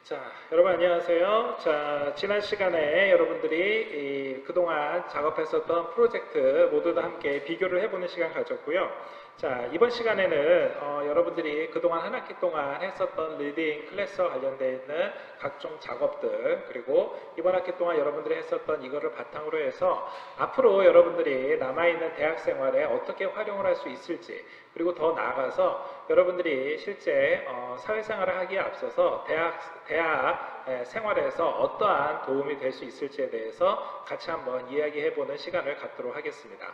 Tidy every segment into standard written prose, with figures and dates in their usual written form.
자, 여러분 안녕하세요. 자, 지난 시간에 여러분들이 그동안 작업했었던 프로젝트 모두 다 함께 비교를 해보는 시간 가졌고요. 자, 이번 시간에는 여러분들이 그동안 한 학기 동안 했었던 리딩 클래스와 관련되어 있는 각종 작업들, 그리고 이번 학기 동안 여러분들이 했었던 이거를 바탕으로 해서 앞으로 여러분들이 남아있는 대학 생활에 어떻게 활용을 할 수 있을지, 그리고 더 나아가서 여러분들이 실제 사회생활을 하기에 앞서서 대학 생활에서 어떠한 도움이 될 수 있을지에 대해서 같이 한번 이야기해보는 시간을 갖도록 하겠습니다.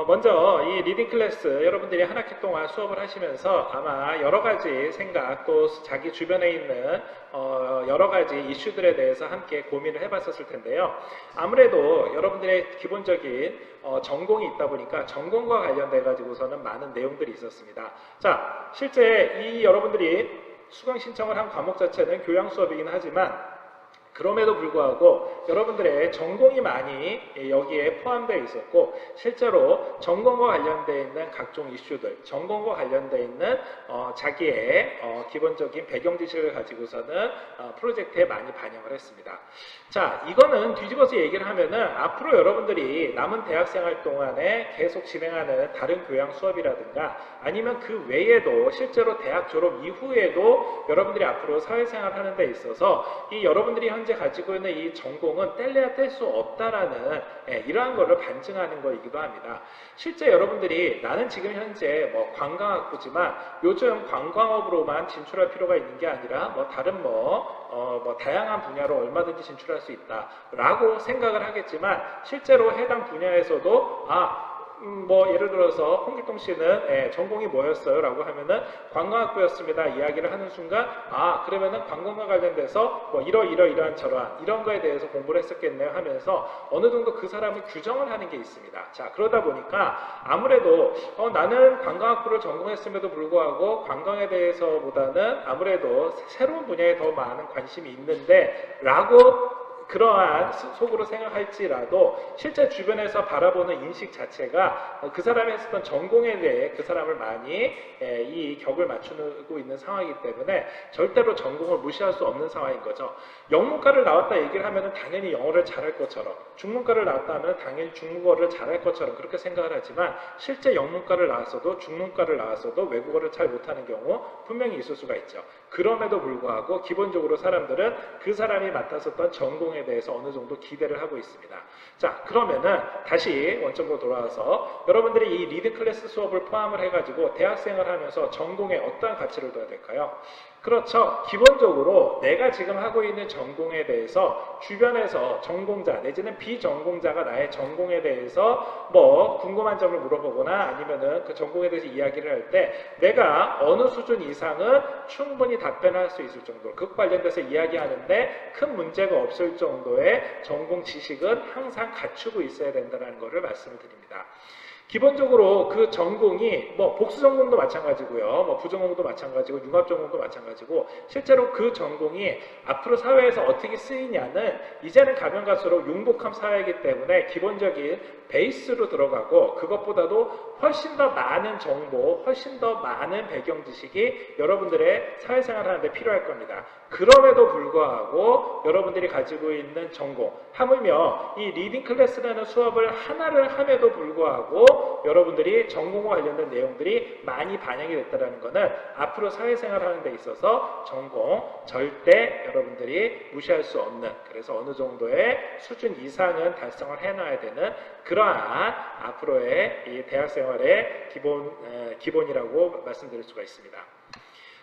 먼저 이 리딩 클래스 여러분들이 한 학기 동안 수업을 하시면서 아마 여러 가지 생각, 또 자기 주변에 있는 여러 가지 이슈들에 대해서 함께 고민을 해봤었을 텐데요. 아무래도 여러분들의 기본적인 전공이 있다 보니까 전공과 관련돼 가지고서는 많은 내용들이 있었습니다. 자, 실제 이 여러분들이 수강 신청을 한 과목 자체는 교양 수업이긴 하지만 그럼에도 불구하고 여러분들의 전공이 많이 여기에 포함되어 있었고, 실제로 전공과 관련되어 있는 각종 이슈들, 전공과 관련되어 있는 자기의 기본적인 배경 지식을 가지고서는 프로젝트에 많이 반영을 했습니다. 자, 이거는 뒤집어서 얘기를 하면은 앞으로 여러분들이 남은 대학생활 동안에 계속 진행하는 다른 교양 수업이라든가 아니면 그 외에도 실제로 대학 졸업 이후에도 여러분들이 앞으로 사회생활 하는 데 있어서 이 여러분들이 현재 가지고 있는 이 전공은 뗄래야 뗄 수 없다라는 이러한 것을 반증하는 것이기도 합니다. 실제 여러분들이 나는 지금 현재 관광학부지만 요즘 관광업으로만 진출할 필요가 있는 게 아니라 다른 다양한 분야로 얼마든지 진출할 수 있다라고 생각을 하겠지만, 실제로 해당 분야에서도 예를 들어서 홍길동 씨는 전공이 뭐였어요? 라고 하면은 관광학부였습니다. 이야기를 하는 순간 그러면은 관광과 관련돼서 이러한 저러한 이런 거에 대해서 공부를 했었겠네요 하면서 어느 정도 그 사람을 규정을 하는 게 있습니다. 자, 그러다 보니까 아무래도 나는 관광학부를 전공했음에도 불구하고 관광에 대해서보다는 아무래도 새로운 분야에 더 많은 관심이 있는데 라고 그러한 속으로 생각할지라도 실제 주변에서 바라보는 인식 자체가 그 사람이 했었던 전공에 대해 그 사람을 많이 이 격을 맞추고 있는 상황이기 때문에 절대로 전공을 무시할 수 없는 상황인 거죠. 영문과를 나왔다 얘기를 하면 당연히 영어를 잘할 것처럼, 중문과를 나왔다 하면 당연히 중국어를 잘할 것처럼 그렇게 생각을 하지만, 실제 영문과를 나왔어도 중문과를 나왔어도 외국어를 잘 못하는 경우 분명히 있을 수가 있죠. 그럼에도 불구하고 기본적으로 사람들은 그 사람이 맡았었던 전공에 대해서 어느 정도 기대를 하고 있습니다. 자, 그러면은 다시 원점으로 돌아와서 여러분들이 이 리딩 클래스 수업을 포함을 해가지고 대학생을 하면서 전공에 어떠한 가치를 둬야 될까요? 그렇죠. 기본적으로 내가 지금 하고 있는 전공에 대해서 주변에서 전공자 내지는 비전공자가 나의 전공에 대해서 궁금한 점을 물어보거나 아니면은 그 전공에 대해서 이야기를 할 때 내가 어느 수준 이상은 충분히 답변할 수 있을 정도, 그 관련돼서 이야기하는데 큰 문제가 없을 정도의 전공 지식은 항상 갖추고 있어야 된다는 것을 말씀을 드립니다. 기본적으로 그 전공이 복수 전공도 마찬가지고요, 부전공도 마찬가지고 융합 전공도 마찬가지고, 실제로 그 전공이 앞으로 사회에서 어떻게 쓰이냐는 이제는 가면 갈수록 융복합 사회이기 때문에 기본적인 베이스로 들어가고, 그것보다도 훨씬 더 많은 정보, 훨씬 더 많은 배경 지식이 여러분들의 사회생활 하는데 필요할 겁니다. 그럼에도 불구하고 여러분들이 가지고 있는 전공, 하물며 이 리딩 클래스라는 수업을 하나를 함에도 불구하고 여러분들이 전공과 관련된 내용들이 많이 반영이 됐다는 것은 앞으로 사회생활 하는 데 있어서 전공 절대 여러분들이 무시할 수 없는, 그래서 어느 정도의 수준 이상은 달성을 해놔야 되는 그러한 앞으로의 이 대학생활의 기본이라고 말씀드릴 수가 있습니다.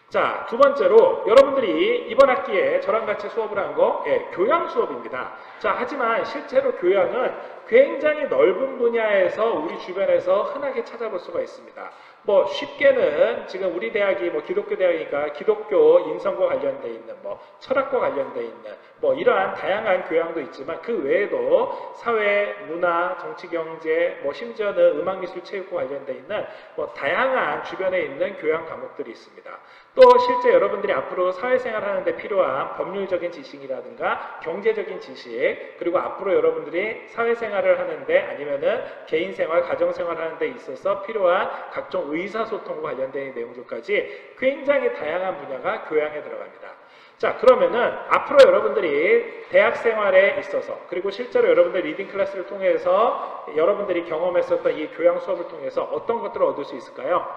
자, 두 번째로 여러분들이 이번 학기에 저랑 같이 수업을 한 거 교양 수업입니다. 자, 하지만 실제로 교양은 굉장히 넓은 분야에서 우리 주변에서 흔하게 찾아볼 수가 있습니다. 쉽게는 지금 우리 대학이 기독교 대학이니까 기독교 인성과 관련돼 있는 철학과 관련돼 있는 이러한 다양한 교양도 있지만, 그 외에도 사회, 문화, 정치, 경제, 심지어는 음악, 미술, 체육과 관련돼 있는 다양한 주변에 있는 교양 과목들이 있습니다. 또 실제 여러분들이 앞으로 사회생활 하는데 필요한 법률적인 지식이라든가 경제적인 지식, 그리고 앞으로 여러분들이 사회생활을 하는데 아니면은 개인생활, 가정생활 하는 데 있어서 필요한 각종 의사소통과 관련된 내용들까지 굉장히 다양한 분야가 교양에 들어갑니다. 자, 그러면은 앞으로 여러분들이 대학 생활에 있어서 그리고 실제로 여러분들 리딩 클래스를 통해서 여러분들이 경험했었던 이 교양 수업을 통해서 어떤 것들을 얻을 수 있을까요?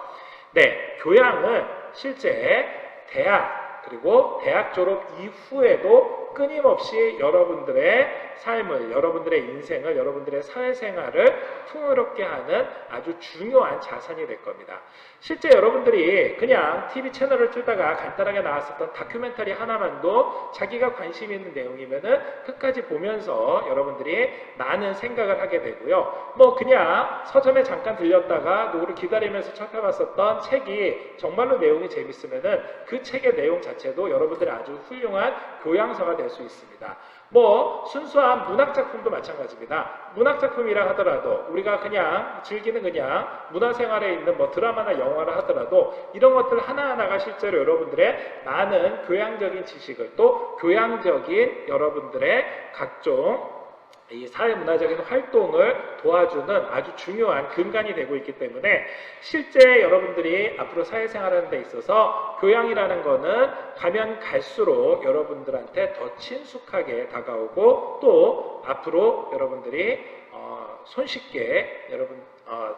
네, 교양은 실제 대학 그리고 대학 졸업 이후에도 끊임없이 여러분들의 삶을, 여러분들의 인생을, 여러분들의 사회생활을 풍요롭게 하는 아주 중요한 자산이 될 겁니다. 실제 여러분들이 그냥 TV 채널을 틀다가 간단하게 나왔었던 다큐멘터리 하나만도 자기가 관심 있는 내용이면은 끝까지 보면서 여러분들이 많은 생각을 하게 되고요. 뭐 그냥 서점에 잠깐 들렸다가 누구를 기다리면서 찾아봤었던 책이 정말로 내용이 재밌으면은 그 책의 내용 자체도 여러분들의 아주 훌륭한 교양서가 될 수 있습니다. 뭐 순수한 문학작품도 마찬가지입니다. 문학작품이라 하더라도 우리가 그냥 즐기는 그냥 문화생활에 있는 뭐 드라마나 영화를 하더라도 이런 것들 하나하나가 실제로 여러분들의 많은 교양적인 지식을 또 교양적인 여러분들의 각종 이 사회문화적인 활동을 도와주는 아주 중요한 근간이 되고 있기 때문에 실제 여러분들이 앞으로 사회생활하는 데 있어서 교양이라는 거는 가면 갈수록 여러분들한테 더 친숙하게 다가오고 또 앞으로 여러분들이 손쉽게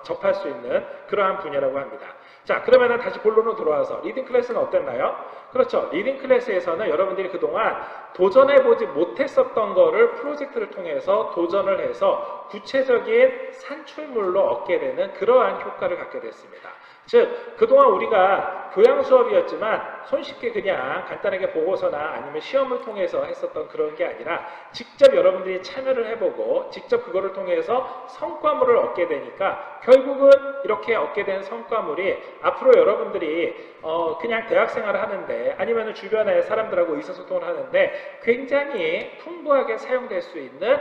접할 수 있는 그러한 분야라고 합니다. 자, 그러면은 다시 본론으로 돌아와서 리딩 클래스는 어땠나요? 그렇죠. 리딩 클래스에서는 여러분들이 그동안 도전해보지 못했었던 거를 프로젝트를 통해서 도전을 해서 구체적인 산출물로 얻게 되는 그러한 효과를 갖게 됐습니다. 즉, 그동안 우리가 교양 수업이었지만 손쉽게 그냥 간단하게 보고서나 아니면 시험을 통해서 했었던 그런 게 아니라 직접 여러분들이 참여를 해보고 직접 그거를 통해서 성과물을 얻게 되니까 결국은 이렇게 얻게 된 성과물이 앞으로 여러분들이 그냥 대학생활을 하는데 아니면 주변에 사람들하고 의사소통을 하는데 굉장히 풍부하게 사용될 수 있는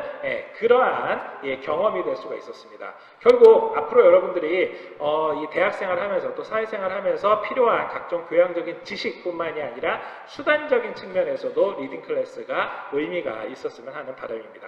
그러한 경험이 될 수가 있었습니다. 결국 앞으로 여러분들이 이 대학생활을 하면서 또 사회생활을 하면서 필요한 각종 교양적인 지식뿐만이 아니라 수단적인 측면에서도 리딩 클래스가 의미가 있었으면 하는 바람입니다.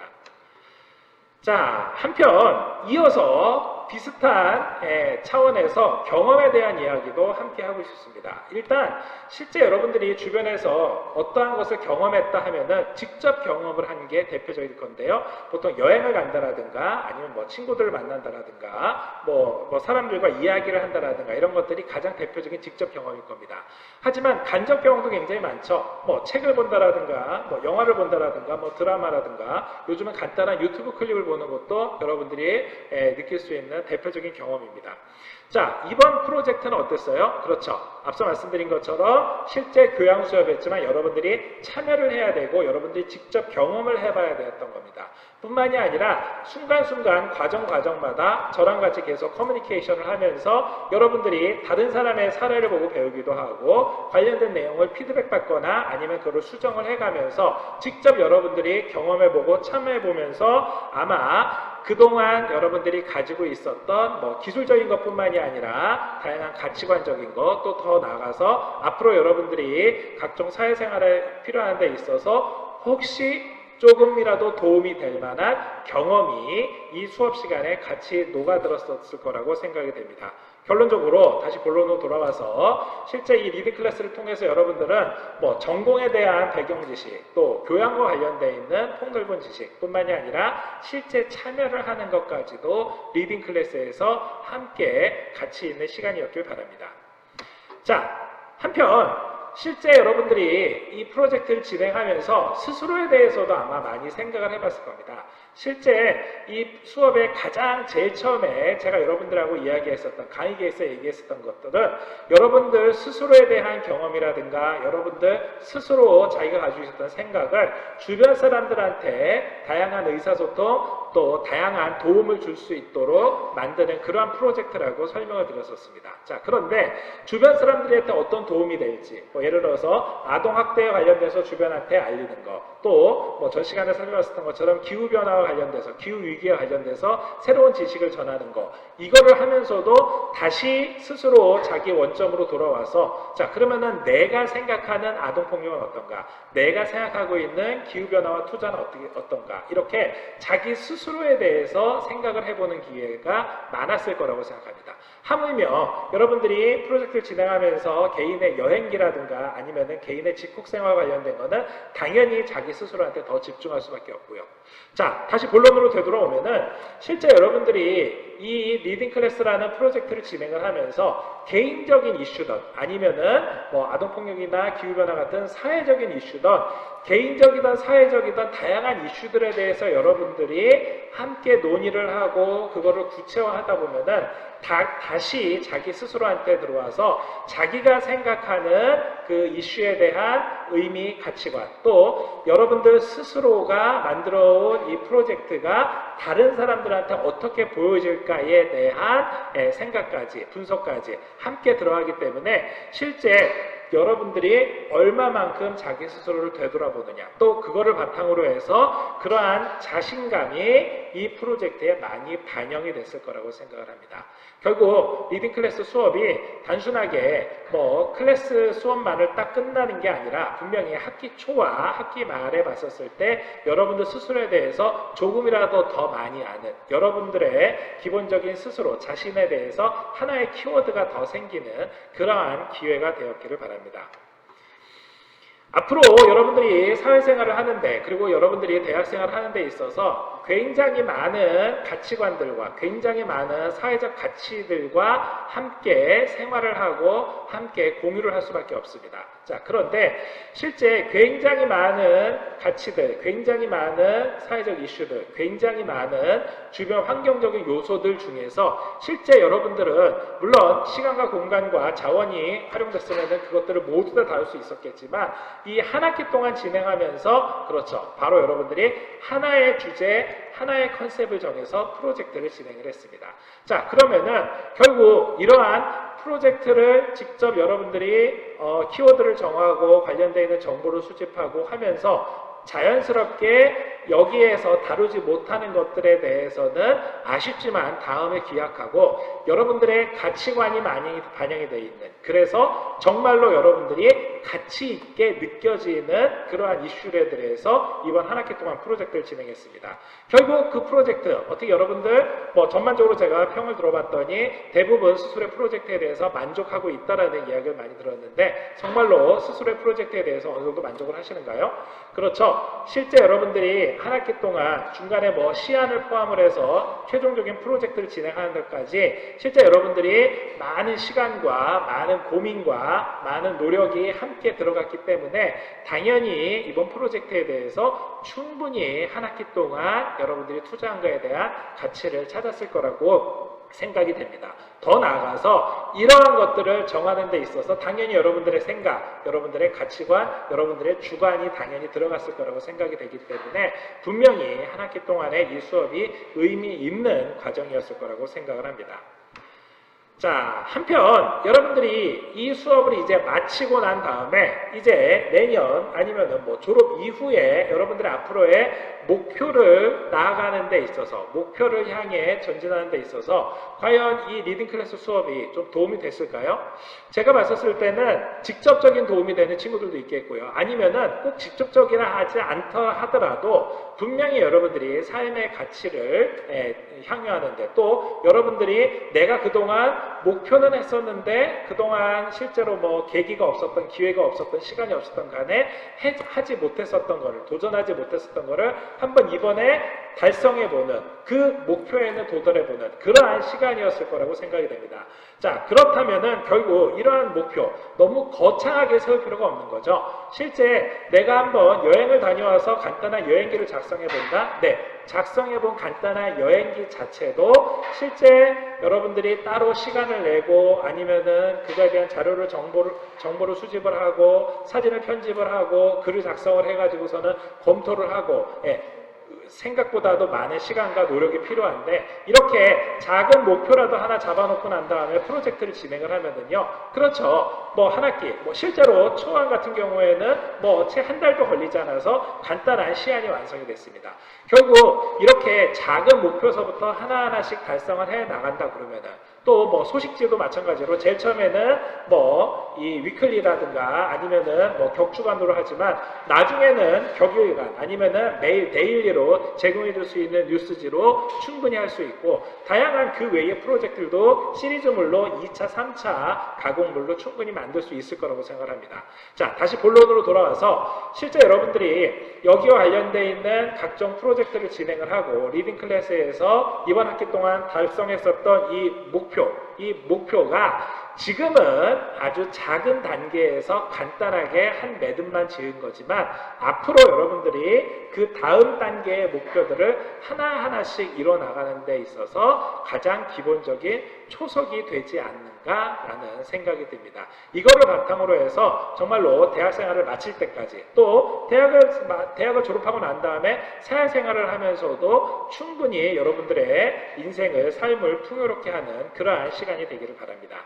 자, 한편 이어서 비슷한 차원에서 경험에 대한 이야기도 함께 하고 싶습니다. 일단 실제 여러분들이 주변에서 어떠한 것을 경험했다 하면은 직접 경험을 한 게 대표적일 건데요. 보통 여행을 간다라든가 아니면 뭐 친구들을 만난다라든가 뭐 사람들과 이야기를 한다라든가 이런 것들이 가장 대표적인 직접 경험일 겁니다. 하지만 간접 경험도 굉장히 많죠. 뭐 책을 본다라든가 뭐 영화를 본다라든가 뭐 드라마라든가 요즘은 간단한 유튜브 클립을 보는 것도 여러분들이 느낄 수 있는 대표적인 경험입니다. 자, 이번 프로젝트는 어땠어요? 그렇죠. 앞서 말씀드린 것처럼 실제 교양 수업이었지만 여러분들이 참여를 해야 되고 여러분들이 직접 경험을 해봐야 되었던 겁니다. 뿐만이 아니라 순간순간 과정마다 저랑 같이 계속 커뮤니케이션을 하면서 여러분들이 다른 사람의 사례를 보고 배우기도 하고 관련된 내용을 피드백 받거나 아니면 그걸 수정을 해가면서 직접 여러분들이 경험해보고 참여해보면서 아마 그동안 여러분들이 가지고 있었던 뭐 기술적인 것뿐만이 아니라 다양한 가치관적인 것 또 더 나아가서 앞으로 여러분들이 각종 사회생활에 필요한 데 있어서 혹시 조금이라도 도움이 될 만한 경험이 이 수업 시간에 같이 녹아들었을 거라고 생각이 됩니다. 결론적으로 다시 본론으로 돌아와서 실제 이 리딩 클래스를 통해서 여러분들은 뭐 전공에 대한 배경 지식 또 교양과 관련되어 있는 폭넓은 지식 뿐만이 아니라 실제 참여를 하는 것까지도 리딩 클래스에서 함께 같이 있는 시간이었길 바랍니다. 자, 한편 실제 여러분들이 이 프로젝트를 진행하면서 스스로에 대해서도 아마 많이 생각을 해봤을 겁니다. 실제 이 수업의 가장 제일 처음에 제가 여러분들하고 이야기했었던 강의에서 얘기했었던 것들은 여러분들 스스로에 대한 경험이라든가 여러분들 스스로 자기가 가지고 있었던 생각을 주변 사람들한테 다양한 의사소통 또 다양한 도움을 줄 수 있도록 만드는 그러한 프로젝트라고 설명을 드렸었습니다. 자, 그런데 주변 사람들한테 어떤 도움이 될지 예를 들어서 아동학대에 관련돼서 주변한테 알리는 거 또 뭐 전 시간에 설명했었던 것처럼 기후변화와 관련돼서 기후위기와 관련돼서 새로운 지식을 전하는 거 이거를 하면서도 다시 스스로 자기 원점으로 돌아와서 자 그러면은 내가 생각하는 아동폭력은 어떤가 내가 생각하고 있는 기후변화와 투자는 어떤가 이렇게 자기 스스로에 대해서 생각을 해보는 기회가 많았을 거라고 생각합니다. 하물며 여러분들이 프로젝트를 진행하면서 개인의 여행기라든가 생활이라든가 아니면은 개인의 직국 생활 관련된 거는 당연히 자기 스스로한테 더 집중할 수밖에 없고요. 자, 다시 본론으로 되돌아오면은 실제 여러분들이 이 리딩 클래스라는 프로젝트를 진행을 하면서 개인적인 이슈든 아니면은 뭐 아동폭력이나 기후변화 같은 사회적인 이슈든 개인적이든 사회적이든 다양한 이슈들에 대해서 여러분들이 함께 논의를 하고 그거를 구체화하다 보면은 다시 자기 스스로한테 들어와서 자기가 생각하는 그 이슈에 대한 의미, 가치관, 또 여러분들 스스로가 만들어온 이 프로젝트가 다른 사람들한테 어떻게 보여질까에 대한 생각까지, 분석까지 함께 들어가기 때문에 실제 여러분들이 얼마만큼 자기 스스로를 되돌아보느냐, 또 그거를 바탕으로 해서 그러한 자신감이 이 프로젝트에 많이 반영이 됐을 거라고 생각을 합니다. 결국 리딩 클래스 수업이 단순하게 뭐 클래스 수업만을 딱 끝나는 게 아니라 분명히 학기 초와 학기 말에 봤었을 때 여러분들 스스로에 대해서 조금이라도 더 많이 아는, 여러분들의 기본적인 스스로 자신에 대해서 하나의 키워드가 더 생기는 그러한 기회가 되었기를 바랍니다. 앞으로 여러분들이 사회생활을 하는데, 그리고 여러분들이 대학생활을 하는 데 있어서 굉장히 많은 가치관들과 굉장히 많은 사회적 가치들과 함께 생활을 하고 함께 공유를 할 수밖에 없습니다. 자, 그런데 실제 굉장히 많은 가치들, 굉장히 많은 사회적 이슈들, 굉장히 많은 주변 환경적인 요소들 중에서 실제 여러분들은 물론 시간과 공간과 자원이 활용됐으면 그것들을 모두 다 다룰 수 있었겠지만 이 한 학기 동안 진행하면서 그렇죠, 바로 여러분들이 하나의 주제, 하나의 컨셉을 정해서 프로젝트를 진행을 했습니다. 자, 그러면은 결국 이러한 프로젝트를 직접 여러분들이 키워드를 정하고 관련되어 있는 정보를 수집하고 하면서 자연스럽게 여기에서 다루지 못하는 것들에 대해서는 아쉽지만 다음에 기약하고 여러분들의 가치관이 많이 반영이 되어 있는, 그래서 정말로 여러분들이 가치 있게 느껴지는 그러한 이슈에 대해서 이번 한 학기 동안 프로젝트를 진행했습니다. 결국 그 프로젝트 어떻게 여러분들 뭐 전반적으로 제가 평을 들어봤더니 대부분 스스로의 프로젝트에 대해서 만족하고 있다라는 이야기를 많이 들었는데 정말로 스스로의 프로젝트에 대해서 어느 정도 만족을 하시는가요? 그렇죠. 실제 여러분들이 한 학기 동안 중간에 뭐 시안을 포함을 해서 최종적인 프로젝트를 진행하는 데까지 실제 여러분들이 많은 시간과 많은 고민과 많은 노력이 함께 들어갔기 때문에 당연히 이번 프로젝트에 대해서 충분히 한 학기 동안 여러분들이 투자한 것에 대한 가치를 찾았을 거라고 생각이 됩니다. 더 나아가서 이러한 것들을 정하는 데 있어서 당연히 여러분들의 생각, 여러분들의 가치관, 여러분들의 주관이 당연히 들어갔을 거라고 생각이 되기 때문에 분명히 한 학기 동안의 이 수업이 의미 있는 과정이었을 거라고 생각을 합니다. 자, 한편 여러분들이 이 수업을 이제 마치고 난 다음에 이제 내년 아니면은 뭐 졸업 이후에 여러분들의 앞으로의 목표를 나아가는 데 있어서, 목표를 향해 전진하는 데 있어서 과연 이 리딩 클래스 수업이 좀 도움이 됐을까요? 제가 봤었을 때는 직접적인 도움이 되는 친구들도 있겠고요. 아니면은 꼭 직접적이라 하지 않다 하더라도 분명히 여러분들이 삶의 가치를 향유하는데, 또 여러분들이 내가 그동안 목표는 했었는데 그동안 실제로 뭐 계기가 없었던, 기회가 없었던, 시간이 없었던 간에 하지 못했었던 거를, 도전하지 못했었던 거를 한번 이번에 달성해보는, 그 목표에는 도달해보는 그러한 시간이었을 거라고 생각이 됩니다. 자, 그렇다면은 결국 이러한 목표 너무 거창하게 세울 필요가 없는 거죠. 실제 내가 한번 여행을 다녀와서 간단한 여행기를 작성해본다? 네, 작성해본 간단한 여행기 자체도 실제 여러분들이 따로 시간을 내고 아니면은 그거에 대한 자료를 정보를 수집을 하고 사진을 편집을 하고 글을 작성을 해가지고서는 검토를 하고, 생각보다도 많은 시간과 노력이 필요한데 이렇게 작은 목표라도 하나 잡아놓고 난 다음에 프로젝트를 진행을 하면은요, 그렇죠, 뭐 한 학기, 뭐 실제로 초안 같은 경우에는 뭐 채 한 달도 걸리지 않아서 간단한 시안이 완성이 됐습니다. 결국 이렇게 작은 목표서부터 하나하나씩 달성을 해 나간다 그러면은 또 뭐 소식지도 마찬가지로 제일 처음에는 뭐 이 위클리라든가 아니면은 뭐 격주간으로 하지만 나중에는 격일간 아니면은 매일 데일리로 제공해 줄 수 있는 뉴스지로 충분히 할 수 있고 다양한 그 외의 프로젝트들도 시리즈물로 2차, 3차 가공물로 충분히 만들 수 있을 거라고 생각을 합니다. 자, 다시 본론으로 돌아와서 실제 여러분들이 여기와 관련되어 있는 각종 프로젝트를 진행을 하고 리딩 클래스에서 이번 학기 동안 달성했었던 이 목표가 지금은 아주 작은 단계에서 간단하게 한 매듭만 지은 거지만 앞으로 여러분들이 그 다음 단계의 목표들을 하나하나씩 이뤄나가는 데 있어서 가장 기본적인 초석이 되지 않는가라는 생각이 듭니다. 이거를 바탕으로 해서 정말로 대학생활을 마칠 때까지 또 대학을 졸업하고 난 다음에 사회생활을 하면서도 충분히 여러분들의 인생을 삶을 풍요롭게 하는 그러한 시간이 되기를 바랍니다.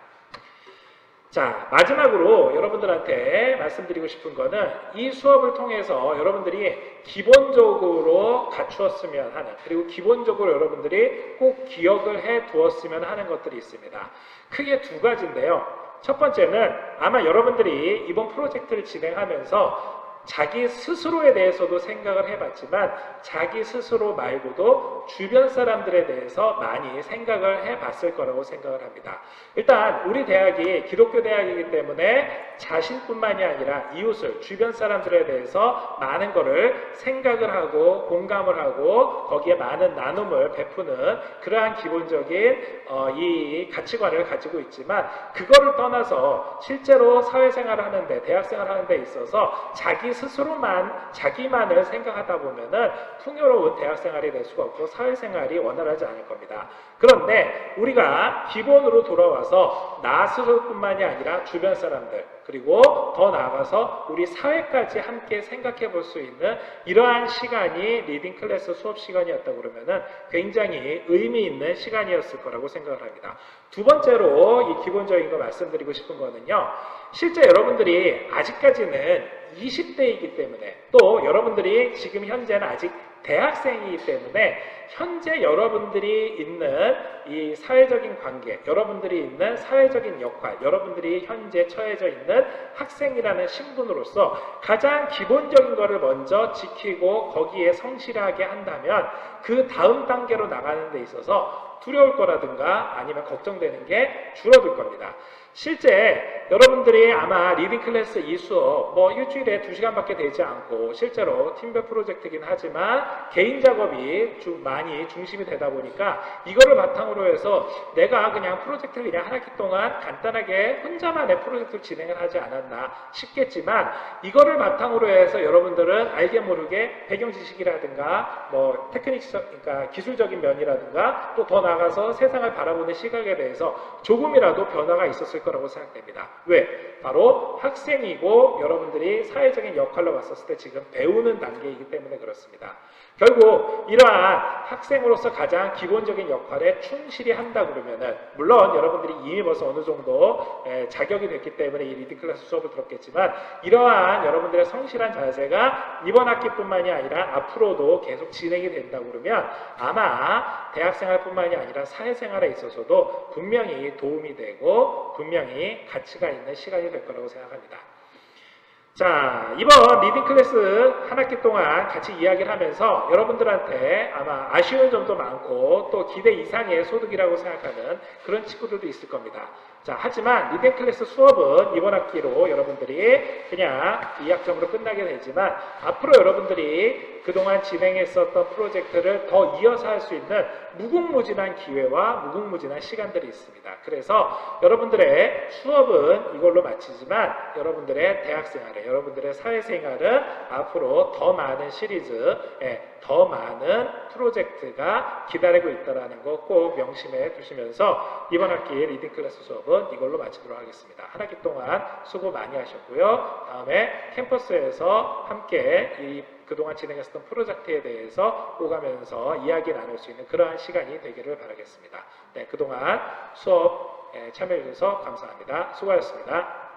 자, 마지막으로 여러분들한테 말씀드리고 싶은 거는 이 수업을 통해서 여러분들이 기본적으로 갖추었으면 하는 그리고 기본적으로 여러분들이 꼭 기억을 해 두었으면 하는 것들이 있습니다. 크게 두 가지인데요. 첫 번째는 아마 여러분들이 이번 프로젝트를 진행하면서 자기 스스로에 대해서도 생각을 해봤지만 자기 스스로 말고도 주변 사람들에 대해서 많이 생각을 해봤을 거라고 생각을 합니다. 일단 우리 대학이 기독교 대학이기 때문에 자신뿐만이 아니라 이웃을 주변 사람들에 대해서 많은 거를 생각을 하고 공감을 하고 거기에 많은 나눔을 베푸는 그러한 기본적인 이 가치관을 가지고 있지만 그거를 떠나서 실제로 사회생활을 하는데 대학생활을 하는 데 있어서 자기 스스로만 자기만을 생각하다 보면은 풍요로운 대학생활이 될 수가 없고 사회생활이 원활하지 않을 겁니다. 그런데 우리가 기본으로 돌아와서 나 스스로뿐만이 아니라 주변 사람들 그리고 더 나아가서 우리 사회까지 함께 생각해 볼 수 있는 이러한 시간이 리딩 클래스 수업 시간이었다 그러면은 굉장히 의미 있는 시간이었을 거라고 생각을 합니다. 두 번째로 이 기본적인 거 말씀드리고 싶은 거는요. 실제 여러분들이 아직까지는 20대이기 때문에 또 여러분들이 지금 현재는 아직 대학생이기 때문에 현재 여러분들이 있는 이 사회적인 관계, 여러분들이 있는 사회적인 역할, 여러분들이 현재 처해져 있는 학생이라는 신분으로서 가장 기본적인 것을 먼저 지키고 거기에 성실하게 한다면 그 다음 단계로 나가는 데 있어서 두려울 거라든가 아니면 걱정되는 게 줄어들 겁니다. 실제 여러분들이 아마 리딩 클래스 이 수업 뭐 일주일에 2시간밖에 되지 않고 실제로 팀별 프로젝트이긴 하지만 개인 작업이 좀 많이 중심이 되다 보니까 이거를 바탕으로 해서 내가 그냥 프로젝트를 그냥 한 학기 동안 간단하게 혼자만의 프로젝트를 진행을 하지 않았나 싶겠지만 이거를 바탕으로 해서 여러분들은 알게 모르게 배경 지식이라든가 뭐 그러니까 기술적인 면이라든가 또 더 나아가서 세상을 바라보는 시각에 대해서 조금이라도 변화가 있었을 거라고 생각됩니다. 왜? 바로 학생이고 여러분들이 사회적인 역할로 왔었을 때 지금 배우는 단계이기 때문에 그렇습니다. 결국 이러한 학생으로서 가장 기본적인 역할에 충실히 한다 그러면은 물론 여러분들이 이미 벌써 어느 정도 자격이 됐기 때문에 이 리딩 클래스 수업을 들었겠지만 이러한 여러분들의 성실한 자세가 이번 학기뿐만이 아니라 앞으로도 계속 진행이 된다 그러면 아마 대학생활뿐만이 아니라 사회생활에 있어서도 분명히 도움이 되고 분명히 가치가 있는 시간이 될 거라고 생각합니다. 자, 이번 리딩 클래스 한 학기 동안 같이 이야기를 하면서 여러분들한테 아마 아쉬운 점도 많고 또 기대 이상의 소득이라고 생각하는 그런 친구들도 있을 겁니다. 자, 하지만 리딩 클래스 수업은 이번 학기로 여러분들이 그냥 2학점으로 끝나게 되지만 앞으로 여러분들이 그동안 진행했었던 프로젝트를 더 이어서 할 수 있는 무궁무진한 기회와 무궁무진한 시간들이 있습니다. 그래서 여러분들의 수업은 이걸로 마치지만 여러분들의 대학생활에 여러분들의 사회생활은 앞으로 더 많은 시리즈, 더 많은 프로젝트가 기다리고 있다는 거 꼭 명심해 두시면서 이번 학기 리딩 클래스 수업은 이걸로 마치도록 하겠습니다. 한 학기 동안 수고 많이 하셨고요. 다음에 캠퍼스에서 함께 그동안 진행했었던 프로젝트에 대해서 오가면서 이야기 나눌 수 있는 그러한 시간이 되기를 바라겠습니다. 네, 그동안 수업 참여해 주셔서 감사합니다. 수고하셨습니다.